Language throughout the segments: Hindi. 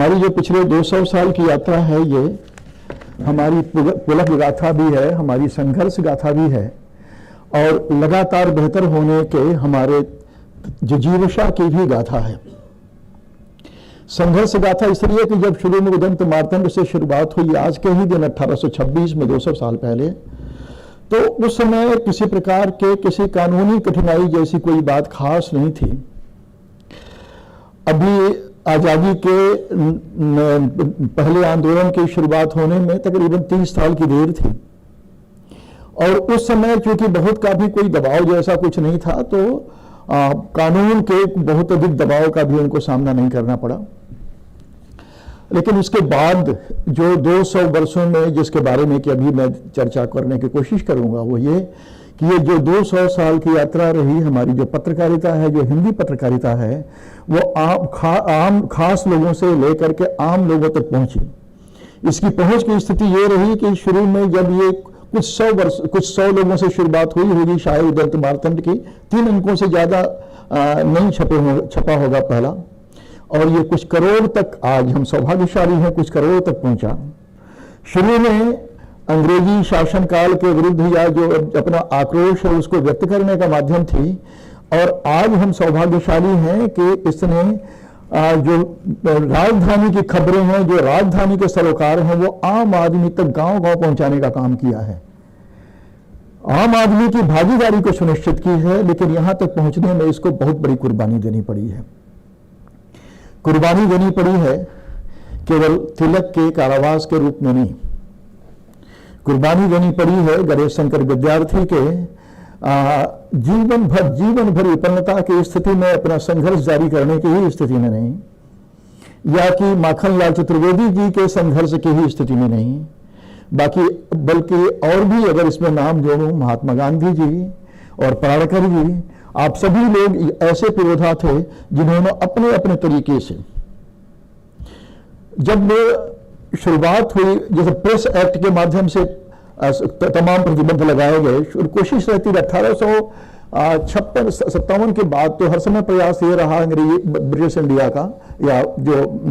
हमारी जो पिछले 200 साल की यात्रा है, ये हमारी पुलक गाथा भी है, हमारी संघर्ष गाथा भी है, और लगातार बेहतर होने के हमारे जिजीविषा की भी गाथा है। संघर्ष गाथा इसलिए कि जब शुरू में उदंत मार्तंड से शुरुआत हुई आज के ही दिन 1826 में 200 साल पहले, तो उस समय किसी प्रकार के किसी कानूनी कठिनाई जैसी कोई बात खास नहीं थी। अभी आजादी के पहले आंदोलन की शुरुआत होने में तकरीबन 30 साल की देर थी, और उस समय चूंकि बहुत का भी कोई दबाव जैसा कुछ नहीं था, तो कानून के बहुत अधिक दबाव का भी उनको सामना नहीं करना पड़ा। लेकिन उसके बाद जो 200 वर्षों में जिसके बारे में कि अभी मैं चर्चा करने की कोशिश करूंगा, वो ये कि ये जो 200 साल की यात्रा रही हमारी, जो पत्रकारिता है, जो हिंदी पत्रकारिता है, वो आम खास लोगों से लेकर के आम लोगों तक पहुंची। इसकी पहुंच की स्थिति ये रही कि शुरू में जब ये कुछ सौ लोगों से शुरुआत हुई होगी, शायद उदंत मार्तंड की 3 अंकों से ज्यादा नहीं छपा होगा पहला, और ये कुछ करोड़ तक, आज हम सौभाग्यशाली हैं, कुछ करोड़ तक पहुंचा। शुरू में अंग्रेजी शासनकाल के विरुद्ध या जो अपना आक्रोश है उसको व्यक्त करने का माध्यम थी, और आज हम सौभाग्यशाली हैं कि इसने जो राजधानी की खबरें हैं, जो राजधानी के सरोकार हैं, वो आम आदमी तक गांव-गांव पहुंचाने का काम किया है। आम आदमी की भागीदारी को सुनिश्चित की है, लेकिन यहां तक पहुंचने में इसको बहुत बड़ी कुर्बानी देनी पड़ी है। कुर्बानी देनी पड़ी है केवल तिलक के कारावास के रूप में नहीं, कुर्बानी देनी पड़ी है गणेश शंकर विद्यार्थी के जीवन भर विपन्नता की स्थिति में अपना संघर्ष जारी करने की ही स्थिति में नहीं, या कि माखनलाल चतुर्वेदी जी के संघर्ष की ही स्थिति में नहीं, बल्कि और भी अगर इसमें नाम जोड़ूं, महात्मा गांधी जी और पराड़कर जी, आप सभी लोग ऐसे पुरोधा थे जिन्होंने अपने अपने तरीके से, जब शुरुआत हुई, जैसे प्रेस एक्ट के माध्यम से तमाम प्रतिबंध लगाए गए, कोशिश रहती है 1856-57 के बाद, तो हर समय प्रयास ये रहा अंग्रेजी ब्रिटिश इंडिया का, या जो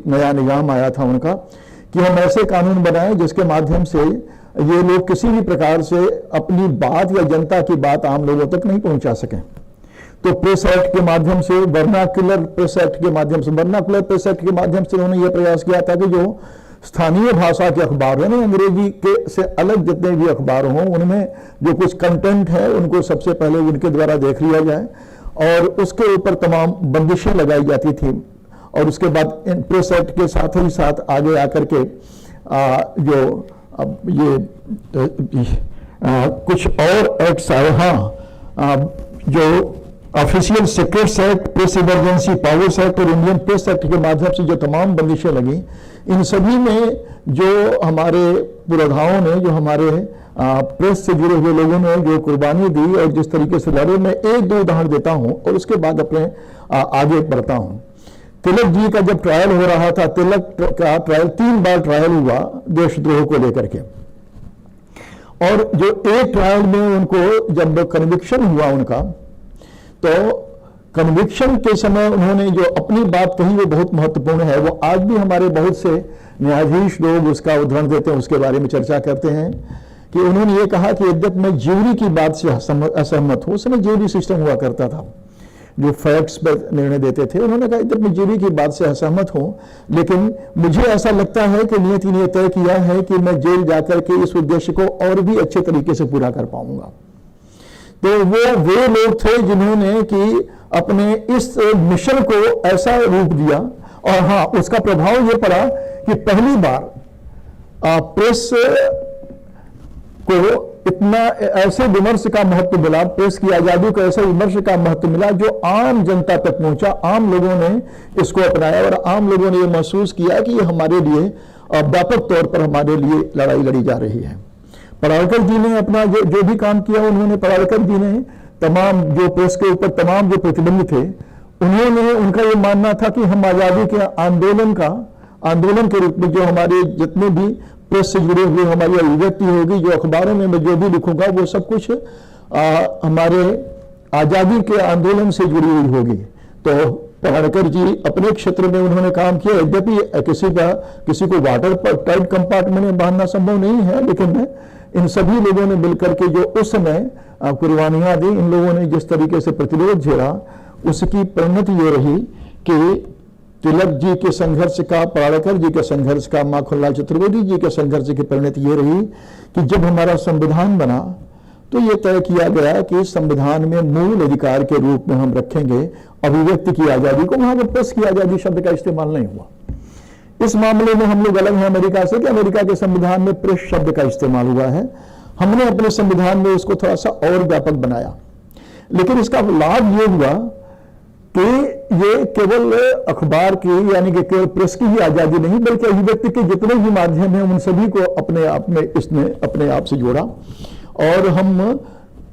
नया निजाम आया था उनका, कि हम ऐसे कानून बनाएं जिसके माध्यम से ये लोग किसी भी प्रकार से अपनी बात या जनता की बात आम लोगों तक नहीं पहुंचा सकें। तो प्रेस एक्ट के माध्यम से, वर्नाक्युलर प्रेस एक्ट के माध्यम से उन्होंने ये प्रयास किया था कि जो स्थानीय भाषा के अखबार हैं ना, अंग्रेजी के से अलग जितने भी अखबार हों, उनमें जो कुछ कंटेंट है उनको सबसे पहले उनके द्वारा देख लिया जाए, और उसके ऊपर तमाम बंदिशें लगाई जाती थी। और उसके बाद प्रेस एक्ट के साथ ही साथ आगे आकर के कुछ और एक्ट्स आए। जो official secrets act, press emergency powers act और इंडियन प्रेस एक्ट के माध्यम से जो तमाम बंदिशें लगी, इन सभी में जो हमारे पुरोधाओं ने, जो हमारे प्रेस से जुड़े हुए लोगों ने जो कुर्बानी दी और जिस तरीके से लड़े, मैं 1-2 उदाहरण देता हूं और उसके बाद अपने आगे बढ़ता हूं। तिलक जी का जब ट्रायल हो रहा था, तिलक का ट्रायल 3 बार ट्रायल हुआ देशद्रोह को लेकर के, और जो एक ट्रायल में उनको जब कन्विक्शन हुआ उनका, तो कन्विक्शन के समय उन्होंने जो अपनी बात कही वो बहुत महत्वपूर्ण है। वो आज भी हमारे बहुत से न्यायाधीश लोग उसका उदाहरण देते हैं, उसके बारे में चर्चा करते हैं, कि उन्होंने ये कहा कि यद्यपि मैं ज्यूरी की बात से असहमत हूं, उस समय ज्यूरी सिस्टम हुआ करता था, जो फैक्ट्स पर निर्णय देते थे। उन्होंने कहा यद्यपि मैं ज्यूरी की बात से असहमत हूं, लेकिन मुझे ऐसा लगता है कि नियति ने तय किया है कि मैं जेल जाकर के इस उद्देश्य को और भी अच्छे तरीके से पूरा कर पाऊंगा। तो वो लोग थे जिन्होंने कि अपने इस मिशन को ऐसा रूप दिया, और उसका प्रभाव ये पड़ा कि पहली बार प्रेस को इतना ऐसे विमर्श का महत्व मिला, प्रेस की आजादी को ऐसे विमर्श का महत्व मिला जो आम जनता तक पहुंचा। आम लोगों ने इसको अपनाया और आम लोगों ने ये महसूस किया कि ये हमारे लिए व्यापक तौर पर हमारे लिए लड़ाई लड़ी जा रही है। पराड़कर जी ने अपना जो भी काम किया, उन्होंने पराड़कर जी ने तमाम जो प्रेस के ऊपर तमाम जो प्रतिबंध थे, उनका ये मानना था कि हम आजादी के आंदोलन के रूप में जो हमारे जितने भी प्रेस से जुड़े हुए हमारी अभिव्यक्ति होगी, जो अखबारों में मैं जो भी लिखूंगा, वो सब कुछ हमारे आजादी के आंदोलन से जुड़ी हुई होगी। तो पराड़कर जी अपने क्षेत्र में उन्होंने काम किया, यद्यपि किसी को वाटर पर टाइट कंपार्टमेंट में बांधना संभव नहीं है, लेकिन इन सभी लोगों ने मिलकर के जो उस समय कुर्बानियां दी, इन लोगों ने जिस तरीके से प्रतिरोध झेला, उसकी परिणति ये रही कि तिलक जी के संघर्ष का, पराड़कर जी के संघर्ष का, माखनलाल चतुर्वेदी जी के संघर्ष की परिणति ये रही कि जब हमारा संविधान बना तो ये तय किया गया कि संविधान में मूल अधिकार के रूप में हम रखेंगे अभिव्यक्ति की आजादी को। वहां पर प्रेस की आजादी शब्द का इस्तेमाल नहीं हुआ। इस मामले में हम लोग अलग हैं अमेरिका से कि अमेरिका के संविधान में प्रेस शब्द का इस्तेमाल हुआ है। हमने अपने संविधान में उसको थोड़ा सा और व्यापक बनाया, लेकिन इसका लाभ ये हुआ कि ये केवल अखबार की यानी कि केवल प्रेस की ही आजादी नहीं, बल्कि अभिव्यक्ति के जितने भी माध्यम हैं उन सभी को अपने आप में इसने अपने आप से जोड़ा। और हम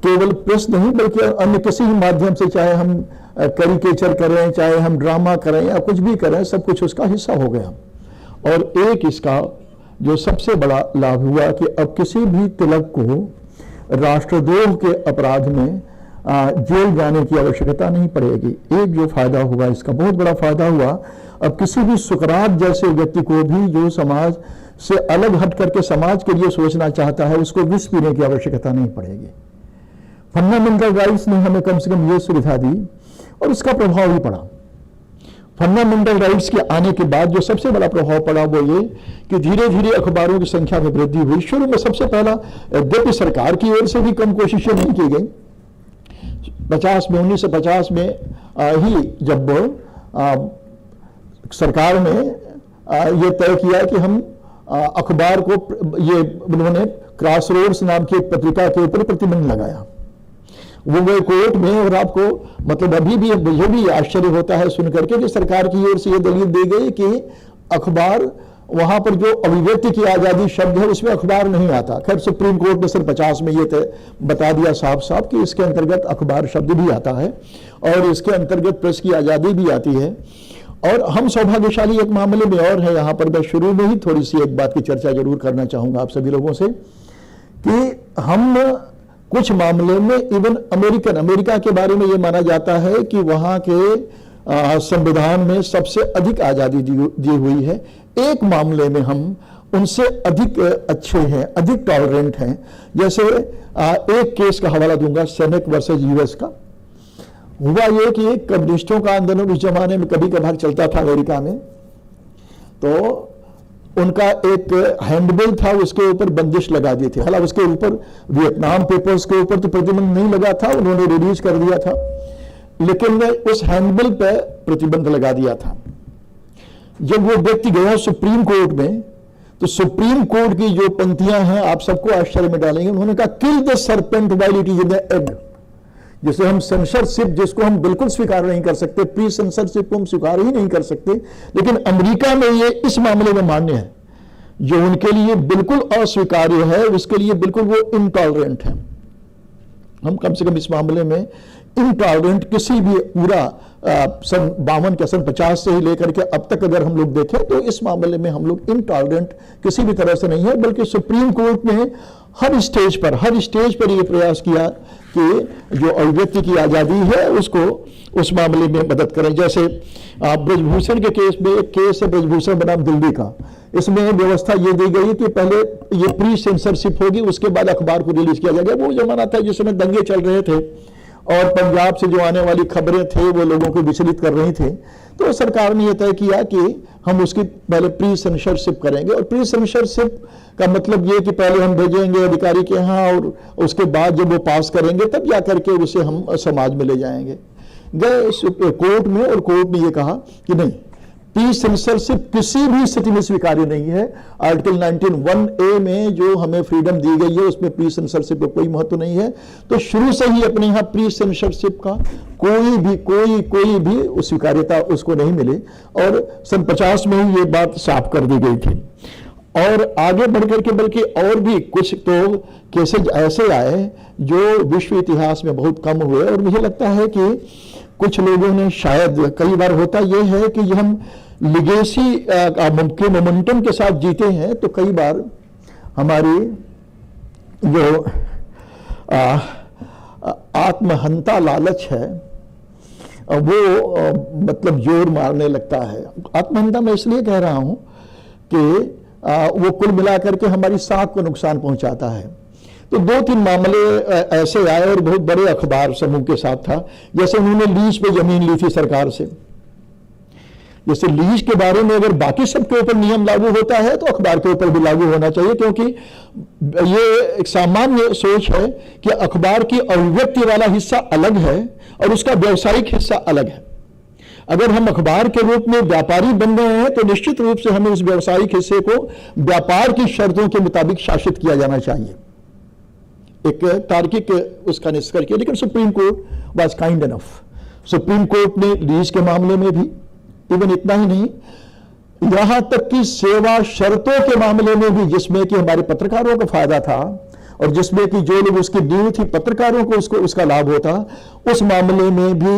केवल प्रेस नहीं बल्कि अन्य किसी भी माध्यम से, चाहे हम कैरिकेचर करें, चाहे हम ड्रामा करें या कुछ भी करें, सब कुछ उसका हिस्सा हो गया। और एक इसका जो सबसे बड़ा लाभ हुआ कि अब किसी भी तिलक को राष्ट्रद्रोह के अपराध में जेल जाने की आवश्यकता नहीं पड़ेगी। एक जो फायदा हुआ, इसका बहुत बड़ा फायदा हुआ, अब किसी भी सुकरात जैसे व्यक्ति को भी जो समाज से अलग हट करके समाज के लिए सोचना चाहता है, उसको विष पीने की आवश्यकता नहीं पड़ेगी। फंडामेंटल राइट्स ने हमें कम से कम ये सुविधा दी और इसका प्रभाव भी पड़ा। फंडामेंटल राइट्स के आने के बाद जो सबसे बड़ा प्रभाव पड़ा वो ये कि धीरे धीरे अखबारों की संख्या में वृद्धि हुई। शुरू में सबसे पहला, यद्यपि सरकार की ओर से भी कम कोशिशें नहीं की गई। 1950 में ही जब सरकार ने ये तय किया कि हम अखबार को, ये उन्होंने क्रॉसरोड्स नाम की एक पत्रिका के ऊपर प्रतिबंध लगाया। वो गए कोर्ट में, और आपको मतलब अभी भी मुझे भी आश्चर्य होता है सुनकर के कि सरकार की ओर से ये दलील दी गई कि अखबार, वहां पर जो अभिव्यक्ति की आजादी शब्द है उसमें अखबार नहीं आता। खैर सुप्रीम कोर्ट ने सन 50 में ये बता दिया साफ साफ कि इसके अंतर्गत अखबार शब्द भी आता है और इसके अंतर्गत प्रेस की आजादी भी आती है। और हम सौभाग्यशाली एक मामले में और है, यहां पर मैं शुरू में ही थोड़ी सी एक बात की चर्चा जरूर करना चाहूंगा आप सभी लोगों से कि हम कुछ मामले में इवन अमेरिका के बारे में यह माना जाता है कि वहां के संविधान में सबसे अधिक आजादी दी हुई है। एक मामले में हम उनसे अधिक अच्छे हैं, अधिक टॉलरेंट हैं। जैसे एक केस का हवाला दूंगा, सेनेक वर्सेस यूएस का। हुआ ये कि कम्युनिस्टों का आंदोलन उस जमाने में कभी कभार चलता था अमेरिका में, तो उनका एक हैंडबिल था, उसके ऊपर बंदिश लगा दी थी। हालांकि उसके ऊपर वियतनाम पेपर्स के ऊपर तो प्रतिबंध नहीं लगा था, उन्होंने रिलीज कर दिया था, लेकिन उस हैंडबिल पे प्रतिबंध लगा दिया था। जब वो व्यक्ति गया सुप्रीम कोर्ट में, तो सुप्रीम कोर्ट की जो पंक्तियां हैं आप सबको आश्चर्य में डालेंगे। उन्होंने कहा kill the serpent while it is in the egg. जैसे हम सेंसरशिप, जिसको हम बिल्कुल स्वीकार नहीं कर सकते, प्री सेंसरशिप को हम स्वीकार ही नहीं कर सकते, लेकिन अमेरिका में ये इस मामले में मान्य है। जो उनके लिए बिल्कुल अस्वीकार्य है उसके लिए बिल्कुल वो इनटॉलरेंट है। हम कम से कम इस मामले में इनटॉलरेंट किसी भी पूरा सन 50 से ही लेकर के अब तक अगर हम लोग देखें तो इस मामले में हम लोग इनटॉलरेंट किसी भी तरह से नहीं है। बल्कि सुप्रीम कोर्ट ने हर स्टेज पर यह प्रयास किया कि जो अभिव्यक्ति की आजादी है उसको उस मामले में मदद करें। जैसे ब्रजभूषण के केस में एक केस है ब्रजभूषण बनाम दिल्ली का। इसमें व्यवस्था ये दी गई कि पहले ये प्री सेंसरशिप होगी, उसके बाद अखबार को रिलीज किया जाएगा। वो जमाना था जिसमें दंगे चल रहे थे और पंजाब से जो आने वाली खबरें थे वो लोगों को विचलित कर रही थी, तो सरकार ने यह तय किया कि हम उसकी पहले प्री सेंसरशिप करेंगे। और प्री सेंसरशिप का मतलब ये कि पहले हम भेजेंगे अधिकारी के यहाँ और उसके बाद जब वो पास करेंगे तब जाकर के उसे हम समाज में ले जाएंगे। गए कोर्ट में और कोर्ट ने ये कहा कि नहीं, प्री सेंसरशिप किसी भी स्थिति में स्वीकार्य नहीं है। आर्टिकल 19(1)(a) में जो हमें फ्रीडम दी गई है उसमें प्री सेंसरशिप का कोई महत्व नहीं है। तो शुरू से ही अपने यहाँ प्री सेंसरशिप का कोई भी स्वीकार्यता उसको नहीं मिली और सन 50 में ही ये बात साफ कर दी गई थी। और आगे बढ़कर के बल्कि और भी कुछ तो केसेज ऐसे आए जो विश्व इतिहास में बहुत कम हुए। और मुझे लगता है कि कुछ लोगों ने शायद, कई बार होता यह है कि हम लिगेसी के मोमेंटम के साथ जीते हैं, तो कई बार हमारी जो आत्महंता लालच है मतलब जोर मारने लगता है। आत्महत्या मैं इसलिए कह रहा हूं कि वो कुल मिलाकर के हमारी साख को नुकसान पहुंचाता है। तो 2-3 मामले ऐसे आए और बहुत बड़े अखबार समूह के साथ था। जैसे उन्होंने लीज पे जमीन ली थी सरकार से। जैसे लीज के बारे में अगर बाकी सबके ऊपर नियम लागू होता है तो अखबार के ऊपर भी लागू होना चाहिए, क्योंकि ये एक सामान्य सोच है कि अखबार की अभिव्यक्ति वाला हिस्सा अलग है और उसका व्यावसायिक हिस्सा अलग है। अगर हम अखबार के रूप में व्यापारी बन गए हैं तो निश्चित रूप से हमें उस व्यावसायिक हिस्से को व्यापार की शर्तों के मुताबिक शासित किया जाना चाहिए। एक तार्किक उसका निष्कर्ष किया, लेकिन supreme court was kind enough. Supreme court ने लीज के मामले में भी, इवन इतना ही नहीं, यहां तक कि सेवा शर्तों के मामले में भी, जिसमें कि हमारे पत्रकारों को फायदा था और जिसमें कि जो लोग उसकी ड्यू थी पत्रकारों को उसका लाभ होता, उस मामले में भी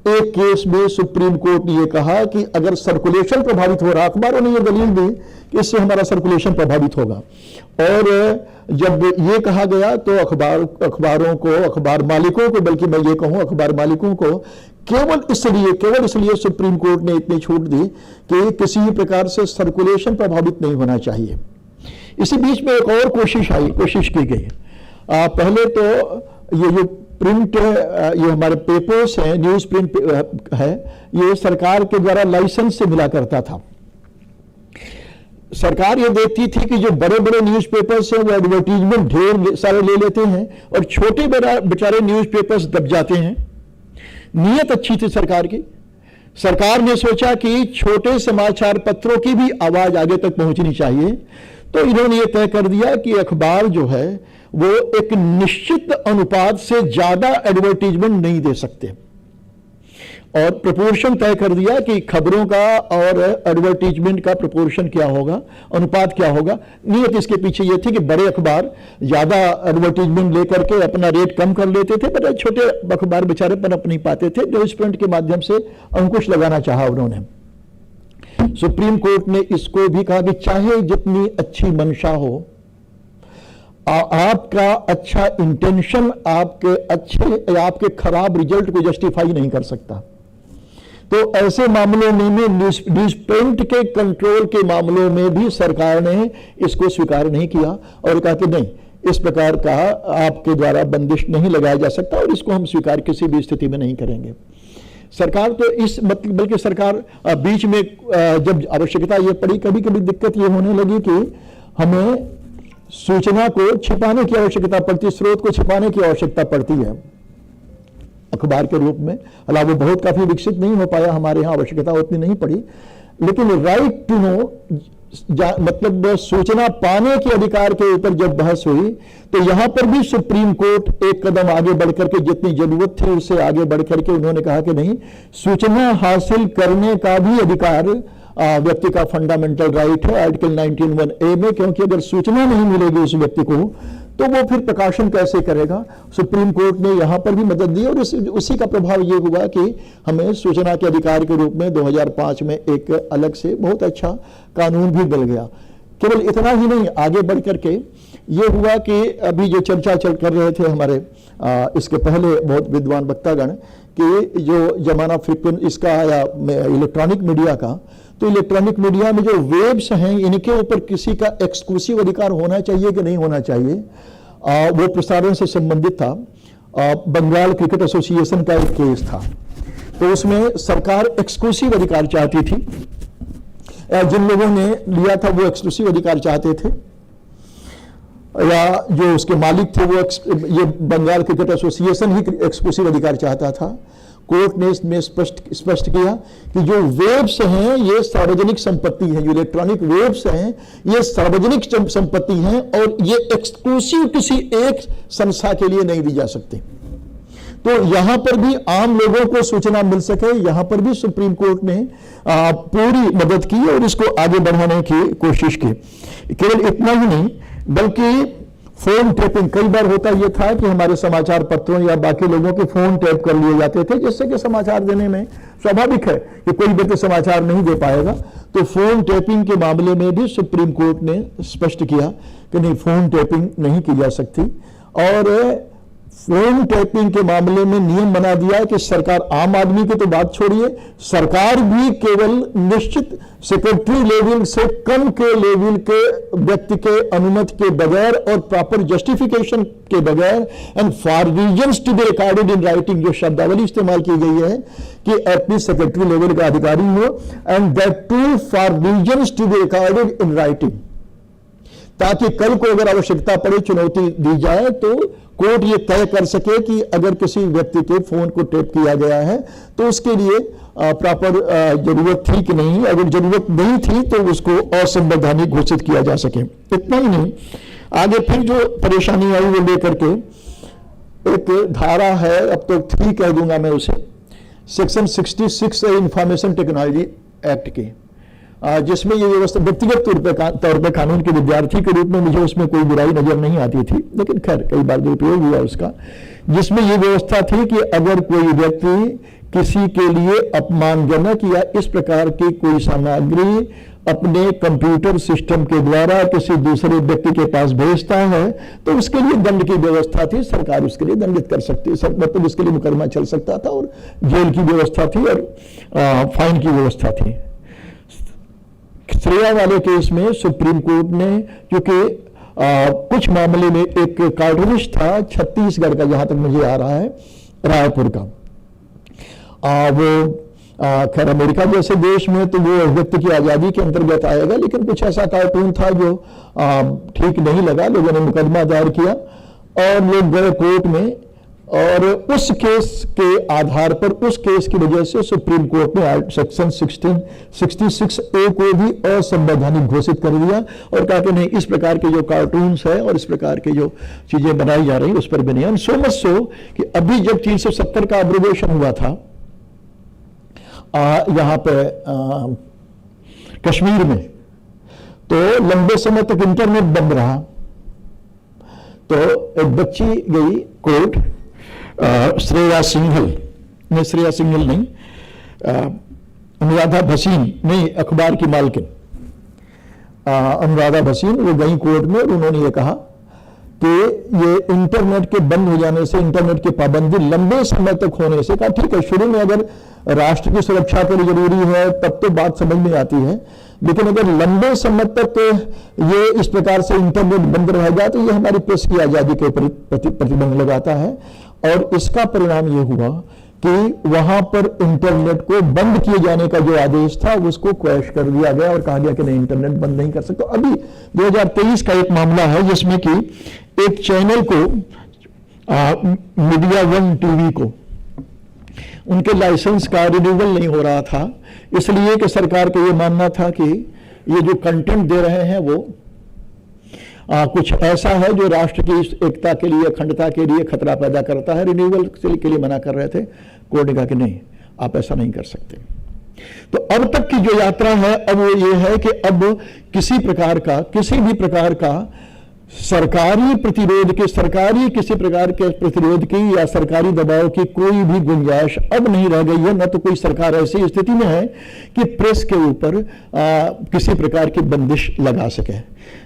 एक केस में सुप्रीम कोर्ट ने यह कहा कि अगर सर्कुलेशन प्रभावित हो रहा, अखबारों ने यह दलील दी कि इससे हमारा सर्कुलेशन प्रभावित होगा। और जब यह कहा गया तो अखबारों को, अखबार मालिकों को, बल्कि मैं ये कहूं अखबार मालिकों को केवल इसलिए सुप्रीम कोर्ट ने इतनी छूट दी कि किसी भी प्रकार से सर्कुलेशन प्रभावित नहीं होना चाहिए। इसी बीच में एक और कोशिश की गई। पहले तो ये जो प्रिंट, ये हमारे पेपर्स हैं, न्यूज प्रिंट है, ये सरकार के द्वारा लाइसेंस से मिला करता था। सरकार ये देखती थी कि जो बड़े बड़े न्यूज़पेपर्स हैं वो एडवर्टीजमेंट ढेर सारे ले लेते हैं और छोटे बेचारे न्यूज़पेपर्स दब जाते हैं। नीयत अच्छी थी सरकार की। सरकार ने सोचा कि छोटे समाचार पत्रों की भी आवाज आगे तक पहुंचनी चाहिए, तो इन्होंने ये तय कर दिया कि अखबार जो है वो एक निश्चित अनुपात से ज्यादा एडवर्टीजमेंट नहीं दे सकते, और प्रोपोर्शन तय कर दिया कि खबरों का और एडवर्टीजमेंट का प्रोपोर्शन क्या होगा, अनुपात क्या होगा। नीयत इसके पीछे ये थी कि बड़े अखबार ज्यादा एडवर्टीजमेंट लेकर के अपना रेट कम कर लेते थे, पर छोटे अखबार बेचारे पनप नहीं पाते थे। न्यूज प्रिंट के माध्यम से अंकुश लगाना चाहा उन्होंने। सुप्रीम कोर्ट ने इसको भी कहा कि चाहे जितनी अच्छी मंशा हो, आपका अच्छा इंटेंशन आपके खराब रिजल्ट को जस्टिफाई नहीं कर सकता। तो ऐसे मामलों में न्यूज प्रिंट के कंट्रोल के मामलों में भी सरकार ने इसको स्वीकार नहीं किया और कहा कि नहीं, इस प्रकार का आपके द्वारा बंदिश नहीं लगाया जा सकता और इसको हम स्वीकार किसी भी स्थिति में नहीं करेंगे। सरकार तो बल्कि सरकार बीच में जब आवश्यकता ये पड़ी, कभी कभी दिक्कत ये होने लगी कि हमें सूचना को छिपाने की आवश्यकता पड़ती, स्रोत को छिपाने की आवश्यकता पड़ती है अखबार के रूप में। हालांकि वो बहुत काफी विकसित नहीं हो पाया, हमारे यहाँ आवश्यकता उतनी नहीं पड़ी, लेकिन राइट टू नो, मतलब सूचना पाने के अधिकार के ऊपर जब बहस हुई तो यहां पर भी सुप्रीम कोर्ट एक कदम आगे बढ़कर के, जितनी जरूरत थी उससे आगे बढ़कर के उन्होंने कहा कि नहीं, सूचना हासिल करने का भी अधिकार व्यक्ति का फंडामेंटल राइट है आर्टिकल 19(1)(a) में, क्योंकि अगर सूचना नहीं मिलेगी उस व्यक्ति को तो वो फिर प्रकाशन कैसे करेगा। सुप्रीम कोर्ट ने यहां पर भी मदद दी और उसी का प्रभाव ये हुआ कि हमें सूचना के अधिकार के रूप में 2005 में एक अलग से बहुत अच्छा कानून भी मिल गया। केवल इतना ही नहीं, आगे बढ़ करके ये हुआ कि अभी जो चर्चा कर रहे थे हमारे इसके पहले बहुत विद्वान वक्तागण कि जो जमाना फ्रीक्वेंट इसका आया इलेक्ट्रॉनिक मीडिया का, तो इलेक्ट्रॉनिक मीडिया में जो वेब्स हैं इनके ऊपर किसी का एक्सक्लूसिव अधिकार होना चाहिए कि नहीं होना चाहिए, वो प्रसारण से संबंधित था। बंगाल क्रिकेट एसोसिएशन का एक केस था, तो उसमें सरकार एक्सक्लूसिव अधिकार चाहती थी। जिन लोगों ने लिया था वो एक्सक्लूसिव अधिकार चाहते थे, या जो उसके मालिक थे वो ये बंगाल क्रिकेट एसोसिएशन ही एक्सक्लूसिव अधिकार चाहता था। कोर्ट ने इसमें स्पष्ट किया कि जो वेब्स हैं ये सार्वजनिक संपत्ति है, जो इलेक्ट्रॉनिक वेब्स हैं ये सार्वजनिक संपत्ति हैं और ये एक्सक्लूसिव किसी एक संस्था के लिए नहीं दी जा सकती। तो यहां पर भी आम लोगों को सूचना मिल सके, यहां पर भी सुप्रीम कोर्ट ने पूरी मदद की और इसको आगे बढ़ाने की कोशिश की। केवल इतना ही नहीं, बल्कि फोन टैपिंग, कई बार होता यह था कि हमारे समाचार पत्रों या बाकी लोगों के फोन टैप कर लिए जाते थे, जिससे कि समाचार देने में स्वाभाविक है कि कोई व्यक्ति समाचार नहीं दे पाएगा। तो फोन टैपिंग के मामले में भी सुप्रीम कोर्ट ने स्पष्ट किया कि नहीं, फोन टैपिंग नहीं की जा सकती। और फोन टैपिंग के मामले में नियम बना दिया है कि सरकार, आम आदमी की तो बात छोड़िए, सरकार भी केवल निश्चित सेक्रेटरी लेवल से कम के लेवल के व्यक्ति के अनुमति के बगैर और प्रॉपर जस्टिफिकेशन के बगैर and for reasons to be recorded in writing, जो शब्दावली इस्तेमाल की गई है कि एटलीस्ट सेक्रेटरी लेवल का अधिकारी हो and that too for reasons to be recorded in writing, ताकि कल को अगर आवश्यकता पड़े, चुनौती दी जाए तो कोर्ट ये तय कर सके कि अगर किसी व्यक्ति के फोन को टेप किया गया है तो उसके लिए प्रॉपर जरूरत थी कि नहीं, अगर जरूरत नहीं थी तो उसको असंवैधानिक घोषित किया जा सके। इतना ही नहीं, आगे फिर जो परेशानी आई वो लेकर के एक धारा है, अब तो 3 कह दूंगा मैं उसे, सेक्शन 66 है इंफॉर्मेशन टेक्नोलॉजी एक्ट की, जिसमें ये व्यवस्था व्यक्तिगत तौर पर कानून के विद्यार्थी के रूप में मुझे उसमें कोई बुराई नजर नहीं आती थी, लेकिन खैर कई बार दुरुपयोग हुआ उसका, जिसमें ये व्यवस्था थी कि अगर कोई व्यक्ति किसी के लिए अपमानजनक या इस प्रकार की कोई सामग्री अपने कंप्यूटर सिस्टम के द्वारा किसी दूसरे व्यक्ति के पास भेजता है तो उसके लिए दंड की व्यवस्था थी, सरकार उसके लिए दंडित कर सकती है, मतलब उसके लिए मुकदमा चल सकता था और जेल की व्यवस्था थी और फाइन की व्यवस्था थी। श्रेया वाले केस में सुप्रीम कोर्ट ने, क्योंकि कुछ मामले में एक कार्टूनिस्ट था छत्तीसगढ़ का, जहां तक मुझे आ रहा है, रायपुर का, वो खैर अमेरिका जैसे देश में तो वो व्यक्ति की आज़ादी के अंतर्गत आएगा, लेकिन कुछ ऐसा कार्टून था जो ठीक नहीं लगा, लोगों ने मुकदमा दायर किया और लोग गए कोर्ट में, और उस केस के आधार पर, उस केस की वजह से सुप्रीम कोर्ट ने सेक्शन 1666A को भी असंवैधानिक घोषित कर दिया और कहा कि नहीं, इस प्रकार के जो कार्टून्स है और इस प्रकार के जो चीजें बनाई जा रही उस पर भी नहीं। सो मच सो कि अभी जब 370 का एब्रोगेशन हुआ था यहां पे कश्मीर में, तो लंबे समय तक इंटरनेट बंद रहा, तो एक बच्ची गई कोर्ट, श्रेया सिंघल नहीं, अनुराधा भसीन नहीं, अखबार की मालकिन अनुराधा भसीन, वो गई कोर्ट में और उन्होंने ये कहा कि ये इंटरनेट के बंद हो जाने से, इंटरनेट की पाबंदी लंबे समय तक होने से, कहा ठीक है शुरू में अगर राष्ट्र की सुरक्षा के लिए जरूरी है तब तो बात समझ में आती है, लेकिन अगर लंबे समय तक ये इस प्रकार से इंटरनेट बंद रहेगा तो ये हमारी प्रेस की आजादी के ऊपर प्रतिबंध लगाता है। और इसका परिणाम ये हुआ कि वहां पर इंटरनेट को बंद किए जाने का जो आदेश था उसको क्वैश कर दिया गया और कहा गया कि नहीं, इंटरनेट बंद नहीं कर सकते। अभी 2023 का एक मामला है जिसमें कि एक चैनल को, मीडिया वन टीवी को, उनके लाइसेंस का रिन्यूअल नहीं हो रहा था, इसलिए कि सरकार को यह मानना था कि ये जो कंटेंट दे रहे हैं वो कुछ ऐसा है जो राष्ट्र की एकता के लिए, अखंडता के लिए खतरा पैदा करता है, रिन्यूअल के लिए मना कर रहे थे। कोर्ट ने कहा कि नहीं, आप ऐसा नहीं कर सकते। तो अब तक की जो यात्रा है अब वो ये है कि अब किसी भी प्रकार का सरकारी प्रतिरोध के, किसी प्रकार के प्रतिरोध की या सरकारी दबाव की कोई भी गुंजाइश अब नहीं रह गई है। न तो कोई सरकार ऐसी स्थिति में है कि प्रेस के ऊपर किसी प्रकार की बंदिश लगा सके,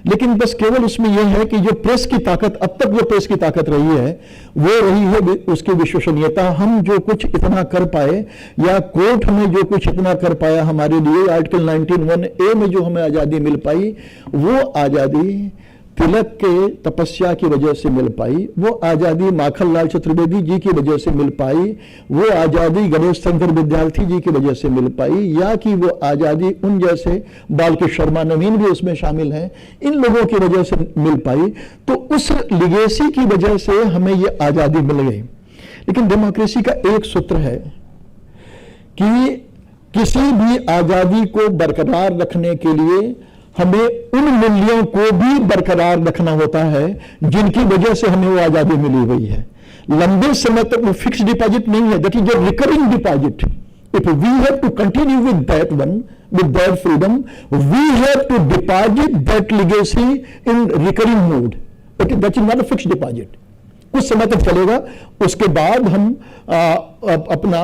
लेकिन बस केवल उसमें यह है कि जो प्रेस की ताकत, अब तक जो प्रेस की ताकत रही है वो रही है उसकी विश्वसनीयता। हम जो कुछ इतना कर पाए या कोर्ट हमें जो कुछ इतना कर पाया हमारे लिए, आर्टिकल 19(1)A में जो हमें आज़ादी मिल पाई, वो आज़ादी तिलक के तपस्या की वजह से मिल पाई, वो आज़ादी माखनलाल चतुर्वेदी जी की वजह से मिल पाई, वो आज़ादी गणेश शंकर विद्यार्थी जी की वजह से मिल पाई, या कि वो आज़ादी उन जैसे बालकृष्ण शर्मा नवीन भी उसमें शामिल हैं, इन लोगों की वजह से मिल पाई। तो उस लिगेसी की वजह से हमें ये आज़ादी मिल गई। लेकिन डेमोक्रेसी का एक सूत्र है कि किसी भी आज़ादी को बरकरार रखने के लिए हमें उन मूल्यों को भी बरकरार रखना होता है जिनकी वजह से हमें वो आजादी मिली हुई है। लंबे समय तक वो फिक्स डिपॉजिट नहीं है, that is a recurring deposit. If we have to continue with that one, with that freedom, we have to deposit that legacy in recurring mode. Okay, that is not a fix deposit, कुछ समय तक चलेगा, उसके बाद हम अपना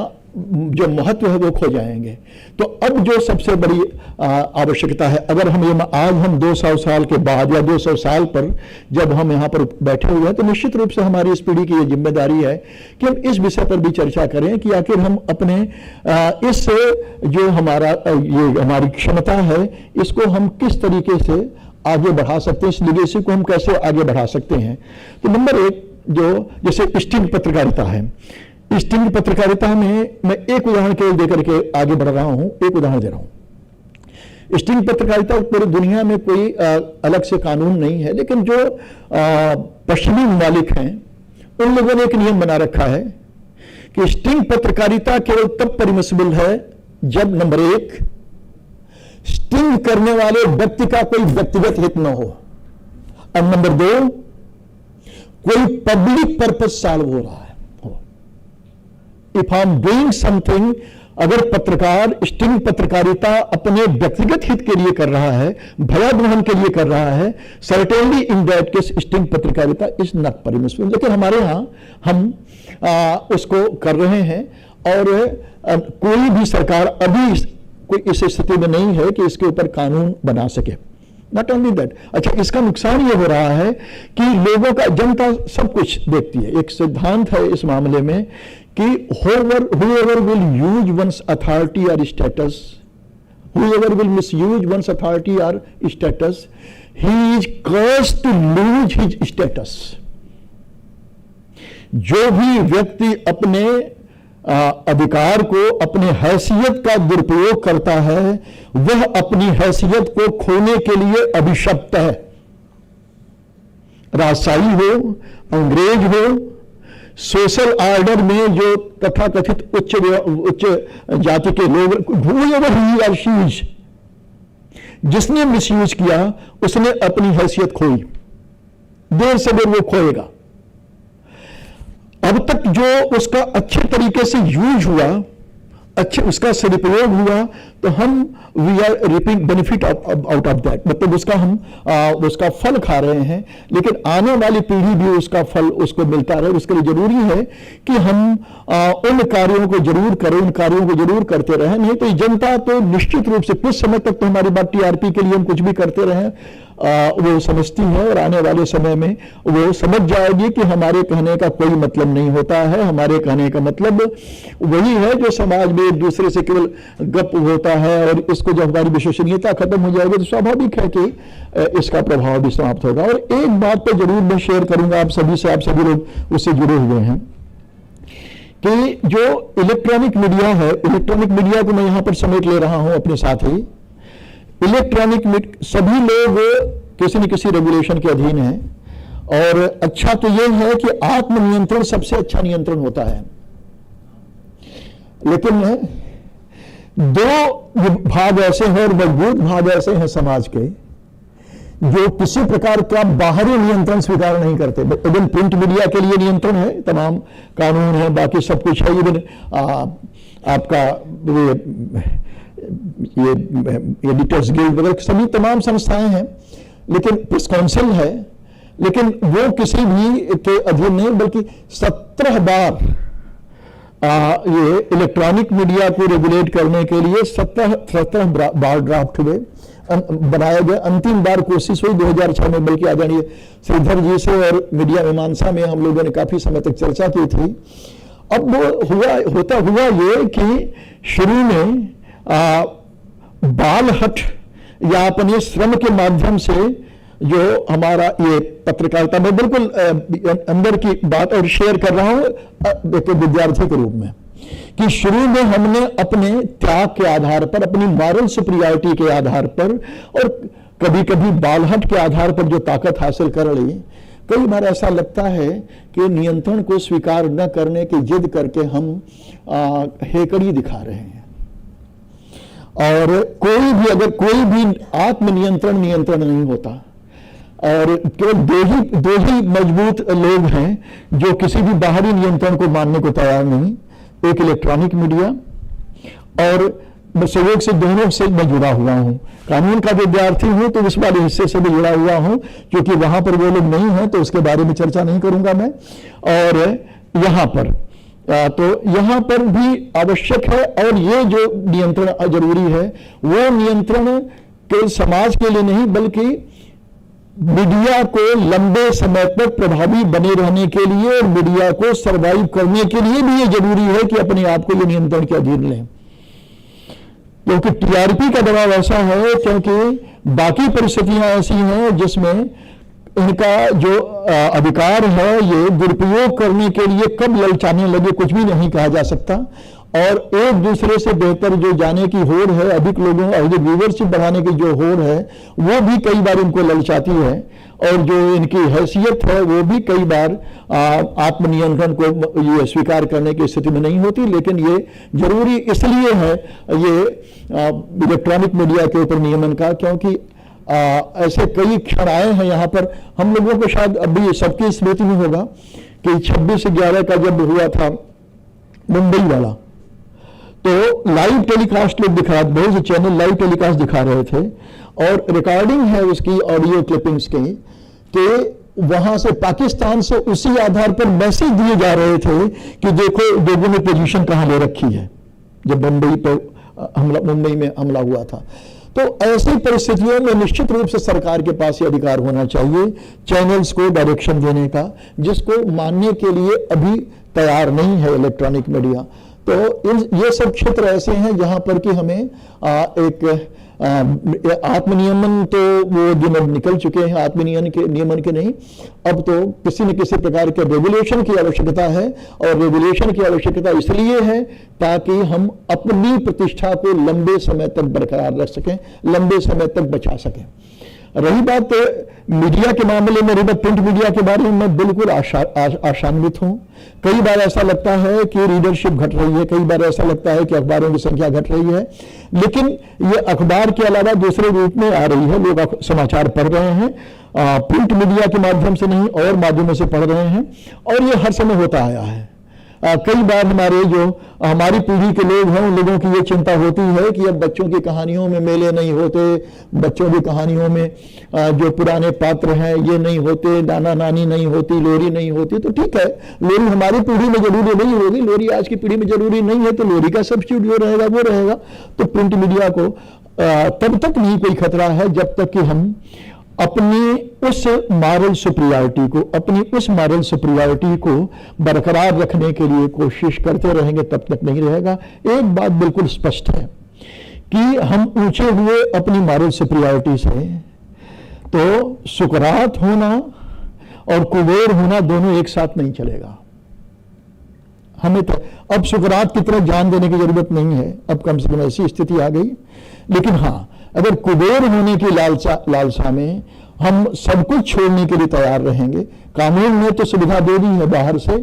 जो महत्व है वो खो जाएंगे। तो अब जो सबसे बड़ी आवश्यकता है, अगर हम आज हम 200 साल के बाद या 200 साल पर जब हम यहाँ पर बैठे हुए हैं, तो निश्चित रूप से हमारी इस पीढ़ी की ये जिम्मेदारी है कि हम इस विषय पर भी चर्चा करें कि आखिर हम अपने इस जो हमारा ये हमारी क्षमता है, इसको हम किस तरीके से आगे बढ़ा सकते हैं, इस लिगेसी को हम कैसे आगे बढ़ा सकते हैं। तो नंबर एक, जो जैसे स्टिंग पत्रकारिता है, स्टिंग पत्रकारिता में मैं एक उदाहरण केवल देकर के आगे बढ़ रहा हूं, एक उदाहरण दे रहा हूं। स्टिंग पत्रकारिता पूरी दुनिया में कोई अलग से कानून नहीं है, लेकिन जो पश्चिमी ममालिक हैं उन लोगों ने एक नियम बना रखा है कि स्टिंग पत्रकारिता केवल तब परमिसिबल है जब नंबर एक, स्टिंग करने वाले व्यक्ति का कोई व्यक्तिगत हित न हो, और नंबर दो, कोई पब्लिक पर्पस सॉल्व हो रहा है। If I am doing something, अगर पत्रकार स्टिंग पत्रकारिता अपने व्यक्तिगत हित के लिए कर रहा है, भयावहन के लिए कर रहा है, certainly in that case sting पत्रकारिता इज नॉट परमिसिबल। लेकिन हमारे यहां हम उसको कर रहे हैं, और कोई भी सरकार अभी कोई इस स्थिति में नहीं है कि इसके ऊपर कानून बना सके। नॉट ओनली दैट, अच्छा इसका नुकसान ये हो रहा है कि लोगों का, जनता सब कुछ देखती है। एक सिद्धांत है इस मामले में कि whoever will use one's authority or status, whoever will misuse one's authority or status, he is cursed to lose his status. जो भी व्यक्ति अपने अधिकार को, अपने हैसियत का दुरुपयोग करता है, वह अपनी हैसियत को खोने के लिए अभिशप्त है। राजशाही हो, अंग्रेज हो, सोशल ऑर्डर में जो तथाकथित उच्च जाति के लोग, whoever he or she is, जिसने मिसयूज किया उसने अपनी हैसियत खोई, देर से देर वो खोएगा। अब तक जो उसका अच्छे तरीके से यूज हुआ, अच्छे उसका सदुपयोग हुआ, तो हम we are reaping benefit out of that, मतलब उसका फल खा रहे हैं। लेकिन आने वाली पीढ़ी भी उसका फल उसको मिलता रहे, उसके लिए जरूरी है कि हम उन कार्यों को जरूर करें, उन कार्यों को जरूर करते रहें। नहीं तो जनता तो निश्चित रूप से कुछ समय तक तो हमारी बात टीआरपी के लिए हम कुछ भी करते रहें, वो समझती है, और आने वाले समय में वो समझ जाएगी कि हमारे कहने का कोई मतलब नहीं होता है। हमारे कहने का मतलब वही है जो समाज में एक दूसरे से केवल गप होता है, और इसको जब हमारी विश्वसनीयता खत्म हो जाएगी तो स्वाभाविक है कि इसका प्रभाव भी समाप्त होगा। और एक बात तो जरूर मैं शेयर करूंगा आप सभी से, आप सभी लोग उससे जुड़े हुए हैं, कि जो इलेक्ट्रॉनिक मीडिया है, इलेक्ट्रॉनिक मीडिया को मैं यहां पर समेट ले रहा हूं अपने साथ ही। इलेक्ट्रॉनिक सभी लोग किसी न किसी रेगुलेशन के अधीन हैं, और अच्छा तो यह है कि आत्मनियंत्रण सबसे अच्छा नियंत्रण होता है। लेकिन दो भाग ऐसे हैं, और मजबूत भाग ऐसे हैं समाज के, जो किसी प्रकार का बाहरी नियंत्रण स्वीकार नहीं करते। इवन प्रिंट मीडिया के लिए नियंत्रण है, तमाम कानून है, बाकी सब कुछ है। इवन आपका ये एडिटर्स गिल्ड वगैरह सभी तमाम संस्थाएं हैं, लेकिन प्रेस काउंसिल है, लेकिन वो किसी भी के अधीन नहीं, बल्कि 17 बार ये इलेक्ट्रॉनिक मीडिया को रेगुलेट करने के लिए 17 बार ड्राफ्ट हुए, बनाए गए। अंतिम बार कोशिश हुई 2006 में, बल्कि आदरणीय श्रीधर जी से और मीडिया मीमांसा में हम लोगों ने काफी समय तक चर्चा की थी। अब वो होता हुआ ये कि शुरू में बाल हट या अपने श्रम के माध्यम से जो हमारा ये पत्रकारिता में बिल्कुल अंदर की बात और शेयर कर रहा हूं एक विद्यार्थी के रूप में, कि शुरू में हमने अपने त्याग के आधार पर, अपनी मॉरल सुपीरियरिटी के आधार पर, और कभी कभी बालहट के आधार पर जो ताकत हासिल कर ली, कई बार ऐसा लगता है कि नियंत्रण को स्वीकार न करने की जिद करके हम हेकड़ी दिखा रहे हैं। और अगर कोई भी आत्मनियंत्रण नियंत्रण नहीं होता, और केवल दो ही मजबूत लोग हैं जो किसी भी बाहरी नियंत्रण को मानने को तैयार नहीं, एक इलेक्ट्रॉनिक मीडिया, और सहयोग से दोनों से मैं जुड़ा हुआ हूं। कानून का विद्यार्थी हूं तो इस वाले हिस्से से भी जुड़ा हुआ हूं, क्योंकि वहां पर वो लोग नहीं हैं तो उसके बारे में चर्चा नहीं करूंगा मैं। और यहां पर तो यहाँ पर भी आवश्यक है, और ये जो नियंत्रण जरूरी है वो नियंत्रण केवल समाज के लिए नहीं बल्कि मीडिया को लंबे समय तक प्रभावी बने रहने के लिए और मीडिया को सरवाइव करने के लिए भी ये जरूरी है कि अपने आप को ये नियंत्रण के अधीन लें, क्योंकि टीआरपी का दबाव ऐसा है, क्योंकि बाकी परिस्थितियां ऐसी हैं जिसमें इनका जो अधिकार है ये दुरुपयोग करने के लिए कब ललचाने लगे कुछ भी नहीं कहा जा सकता, और एक दूसरे से बेहतर जो जाने की होड़ है, अधिक लोगों अधिक व्यूवरशिप बढ़ाने की जो होड़ है वो भी कई बार इनको ललचाती है, और जो इनकी हैसियत है वो भी कई बार आत्मनियंत्रण को ये स्वीकार करने की स्थिति में नहीं होती। लेकिन ये जरूरी इसलिए है ये इलेक्ट्रॉनिक मीडिया के ऊपर नियमन का, क्योंकि ऐसे कई क्षण आए हैं यहाँ पर, हम लोगों को शायद अभी सबकी स्मृति में होगा कि 26/11 का जब हुआ था मुंबई वाला, तो लाइव टेलीकास्ट लोग दिखा, बहुत से चैनल लाइव टेलीकास्ट दिखा रहे थे, और रिकॉर्डिंग है उसकी ऑडियो क्लिपिंग्स की, कि वहां से पाकिस्तान से उसी आधार पर मैसेज दिए जा रहे थे कि देखो लोगों ने पोजीशन कहां ले रखी है जब मुंबई में हमला हुआ था। तो ऐसी परिस्थितियों में निश्चित रूप से सरकार के पास ये अधिकार होना चाहिए चैनल्स को डायरेक्शन देने का, जिसको मानने के लिए अभी तैयार नहीं है इलेक्ट्रॉनिक मीडिया। तो ये सब क्षेत्र ऐसे हैं जहां पर कि हमें एक आत्मनियमन तो वो दिन अब निकल चुके हैं, नियमन के नहीं, अब तो किसी न किसी प्रकार के रेगुलेशन की आवश्यकता है, और रेगुलेशन की आवश्यकता इसलिए है ताकि हम अपनी प्रतिष्ठा को लंबे समय तक बरकरार रख सकें, लंबे समय तक बचा सकें। रही बात मीडिया के मामले में, रही बात प्रिंट मीडिया के बारे में, मैं बिल्कुल आशान्वित हूं। कई बार ऐसा लगता है कि रीडरशिप घट रही है, कई बार ऐसा लगता है कि अखबारों की संख्या घट रही है, लेकिन ये अखबार के अलावा दूसरे रूप में आ रही है। लोग समाचार पढ़ रहे हैं, प्रिंट मीडिया के माध्यम से नहीं और माध्यमों से पढ़ रहे हैं, और ये हर समय होता आया है। कई बार हमारी पीढ़ी के लोग हैं, उन लोगों की ये चिंता होती है कि अब बच्चों की कहानियों में मेले नहीं होते, बच्चों की कहानियों में जो पुराने पात्र हैं ये नहीं होते, नाना नानी नहीं होती, लोरी नहीं होती। तो ठीक है, लोरी हमारी पीढ़ी में जरूरी नहीं होगी, लोरी आज की पीढ़ी में जरूरी नहीं है, तो लोरी का सब्स्टिट्यूट जो रहेगा वो रहेगा। तो प्रिंट मीडिया को तब तक नहीं कोई खतरा है जब तक कि हम अपनी उस मॉरल सुपीरियरिटी को बरकरार रखने के लिए कोशिश करते रहेंगे, तब तक नहीं रहेगा। एक बात बिल्कुल स्पष्ट है कि हम ऊंचे हुए अपनी मॉरल सुपीरियरिटी से, तो सुकरात होना और कुबेर होना दोनों एक साथ नहीं चलेगा। हमें तो अब सुकरात की तरफ ध्यान देने की जरूरत नहीं है, अब कम से कम ऐसी स्थिति आ गई। लेकिन हाँ, अगर कुबेर होने की लालसा में हम सब कुछ छोड़ने के लिए तैयार रहेंगे, कानून ने तो सुविधा दे दी है बाहर से,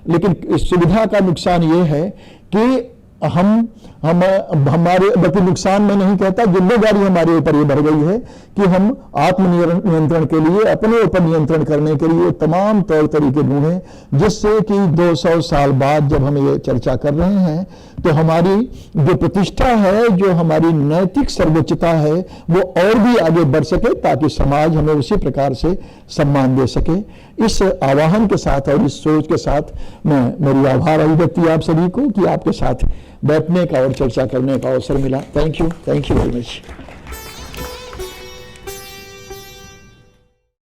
लेकिन इस सुविधा का नुकसान ये है कि हमारे, बल्कि नुकसान मैं नहीं कहता, जिम्मेदारी हमारे ऊपर ये बढ़ गई है कि हम आत्मनियंत्रण के लिए, अपने ऊपर नियंत्रण करने के लिए तमाम तौर तरीके ढूंढें, जिससे कि 200 साल बाद जब हम ये चर्चा कर रहे हैं तो हमारी जो प्रतिष्ठा है, जो हमारी नैतिक सर्वोच्चता है, वो और भी आगे बढ़ सके, ताकि समाज हमें उसी प्रकार से सम्मान दे सके। इस आह्वान के साथ और इस सोच के साथ मैं मेरी आभार अभिव्यक्ति आप सभी को कि आपके साथ बैठने का और चर्चा करने का अवसर मिला। Thank you very much.